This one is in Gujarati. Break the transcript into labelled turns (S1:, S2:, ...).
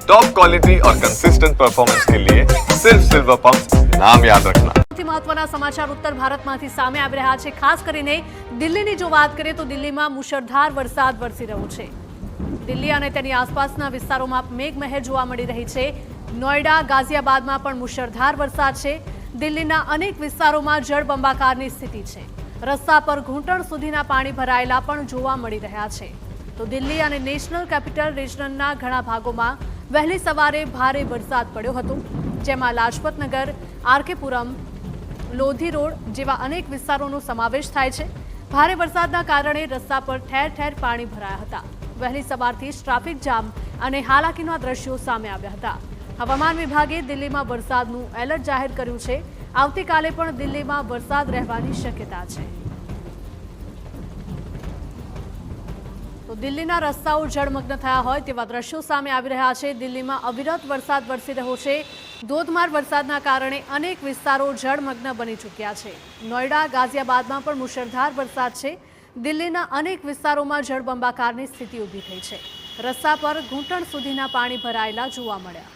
S1: टॉप क्वालिटी और कंसिस्टेंट परफॉर्मेंस के लिए सिर्फ सिल्वर पंप नाम याद रखना।
S2: સૌથી મહત્વના સમાચાર ઉત્તર ભારતમાંથી સામે આવી રહ્યા છે। ખાસ કરીને દિલ્હીની જો વાત કરીએ તો દિલ્હીમાં મુશળધાર વરસાદ વરસી રહ્યો છે। દિલ્હી અને તેની આસપાસના વિસ્તારોમાં મેઘમહેર જોવા મળી રહી છે। નોઈડા, ગાઝિયાબાદમાં પણ મુશળધાર વરસાદ છે। દિલ્હીના અનેક વિસ્તારોમાં જળબંબાકારની સ્થિતિ છે। રસ્તા પર ઘૂંટણ સુધીના પાણી ભરાયેલા પણ જોવા મળી રહ્યા છે। તો દિલ્હી અને નેશનલ કેપિટલ રિજનના ઘણા ભાગોમાં વહેલી સવારે ભારે વરસાદ પડ્યો હતો, જેમાં લાજપતનગર, આરકેપુરમ, લોધી રોડ જેવા અનેક વિસ્તારોનો સમાવેશ થાય છે। ભારે વરસાદના કારણે રસ્તા પર ઠેર ઠેર પાણી ભરાયા હતા। વહેલી સવારથી જ ટ્રાફિક જામ અને હાલાકીના દ્રશ્યો સામે આવ્યા હતા। હવામાન વિભાગે દિલ્હીમાં વરસાદનું એલર્ટ જાહેર કર્યું છે। આવતીકાલે પણ દિલ્હીમાં વરસાદ રહેવાની શક્યતા છે। તો દિલ્હીના રસ્તાઓ જળમગ્ન થયા હોય તેવા દ્રશ્યો સામે આવી રહ્યા છે। દિલ્હીમાં અવિરત વરસાદ વરસી રહ્યો છે। ધોધમાર વરસાદના કારણે અનેક વિસ્તારો જળમગ્ન બની ચૂક્યા છે। નોઈડા, ગાઝિયાબાદમાં પણ મુશળધાર વરસાદ છે। દિલ્હીના અનેક વિસ્તારોમાં જળબંબાકારની સ્થિતિ ઊભી થઈ છે। રસ્તા પર ઘૂંટણ સુધીના પાણી ભરાયેલા જોવા મળ્યા।